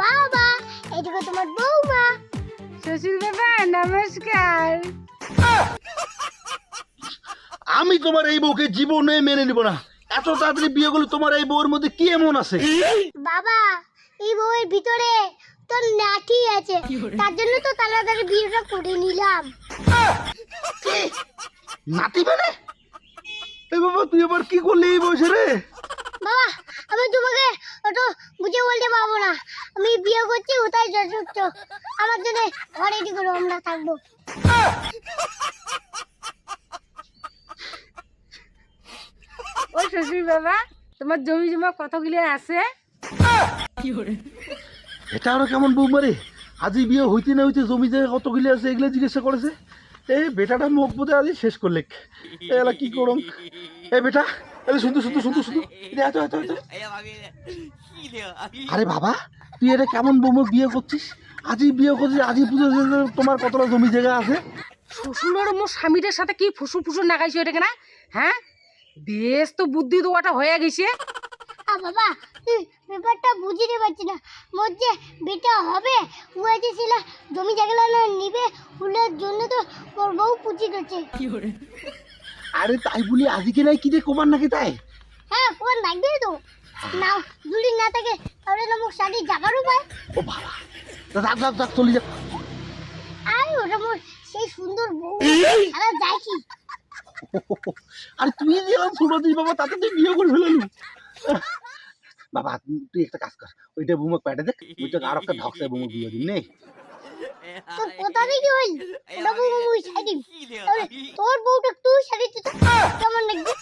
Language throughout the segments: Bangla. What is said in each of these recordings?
বাবা, এদিকে তোমার বৌমা। শ্বশুর বাবা নমস্কার। আমি তোমার এই বউকে জীবনে মেনে নিব না। এত তাড়াতাড়ি বিয়ে করলে তোমার এই বউর মধ্যে কি এমন আছে? বাবা, এই বউয়ের ভিতরে তোর নাতি আছে, তার জন্য তো তাড়াতাড়ি বিয়েটা করে নিলাম। নাতি মানে? এই বাবা, তুই আবার কি করলি এই বয়সে রে? বাবা, আমি তোমাকে অত বুঝে বলতে পারবো না। আমি বিয়ে করছি, কোথায় যথেষ্ট আমার জন্য ঘরে দিকে আমরা থাকবো। ও শ্বশুর বাবা, তোমার জমি জমা কতগুলি আছে? এটা আরো কেমন বউ মারে? আজই বিয়ে হইতে না হইতে জমি জায়গা কতগুলি আছে এগুলো জিজ্ঞাসা করেছে। এই বেটাটা মুখ বোধে আজই শেষ করলে। এলা কি করম? এই বেটা, এলে শুনতো শুনতো শুনতো শুনতো, এত এত এত। আরে বাবা, তুই এটা কেমন বউ বিয়ে করছিস? আজই বিয়ে করছিস, আজই পুজো, তোমার কতটা জমি জায়গা আছে? শ্বশুরের মোর স্বামীদের সাথে কি ফুসুর ফুসুর নাগাইছে ওটাকে না? হ্যাঁ, বেশ তো বুদ্ধি দোয়াটা হয়ে গেছে। বাবা, তুই ব্যাপারটা বুঝতে পারছি না। মোর যে বেটা হবে, ও ছিল জমি জায়গা না নিবে, ফুলের জন্য তো ওর বউ পুঁজি করছে। আরে তাই বলি আজকে নাই কি রে কোমান নাকি তাই? হ্যাঁ, কোন লাগবে তো না, যদি না থাকে তাহলে না মুখ শাড়ি জাগারও পায়। ও বাবা, যাক যাক যাক চলে যাক। আরে ওটা মোর সেই সুন্দর বউ, সারা যায় কি? আরে তুই যে আমার ছোট দিস বাবা, তাতে তুই বিয়ে করে ফেলালু। বাবা তুই একটা কাজ কর, ওইটা বুমক প্যাটে দেখ, ওইটা আর একটা ঢকসায় বুমক বিয়ে দিন নে। তোর কোথা থেকে হইল? ওটা বউ মুই শাড়ি, তাহলে তোর বউটা তুই শাড়ি দিতে কেমন লাগবে?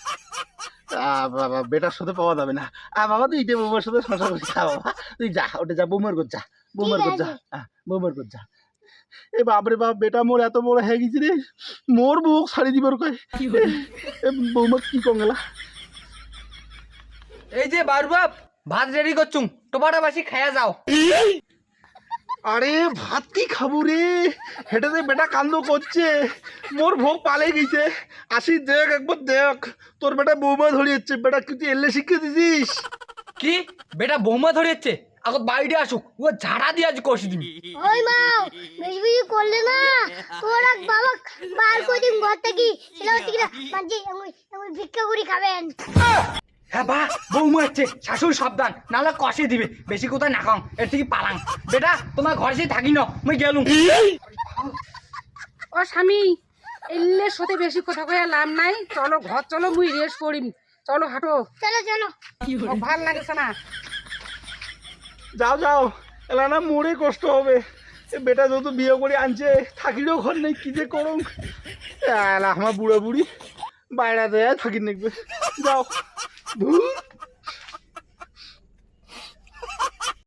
বাবা বেটার সাথে পাওয়া যাবে না। বাবা তুই এটা বৌমার সাথে সংসার করছিস। বাবা তুই যা, ওটা যা, বৌমার কর যা, বৌমার কর যা, বৌমার কর যা। এ বাপরে বাপ, বেটা মোর এত বড় হয়ে গেছি রে, মোর বউ শাড়ি দিবার কয়। বৌমা কি কঙ্গলা। এই যে বারু বাপ, ভাত রেডি করছুম, টোপাটা বাসি খায়া যাও। আরে ভাত কি খাবো রে? হেঁটেতে বেটা কান্দ করছে, মোর ভোগ পালে গেছে। আসি দেখ একবার দেখ, তোর বেটা বৌমা ধরিয়েছে। বেটা কি তুই এলে শিখিয়ে দিছিস? কি বেটা বৌমা ধরেছে? আগত বাড়িতে আসুক, ও ঝাড়া দিয়ে আজ কষি দিবি। ওই মাও, বেশি বেশি করলে না তোর এক বাবা বার করে দিন ঘর থেকে। সেটা হচ্ছে কিনা মানছি, আমি ভিক্ষা করি খাবেন। হ্যাঁ বা, বৌমা হচ্ছে, শাশুড়ি সাবধান, নাহলে কষে দিবে। বেশি কোথায় না খাও, এর থেকে পালাং। বেটা তোমার ঘরে সে থাকি ন, মুই গেলুম। ও স্বামী, এলে সাথে বেশি কথা কয়ে লাভ নাই। চলো ঘর চলো, মুই রেস্ট করিম। চলো হাঁটো, চলো চলো। ভাল লাগছে না? যাও যাও, এলা না মোরে কষ্ট হবে। এ বেটা যত বিয়ে করে আনছে, থাকিরও ঘর নেই, কি যে করুম। এলা আমার বুড়া বুড়ি বাইরে দেয় থাকি নেকবে। যাও ধুর।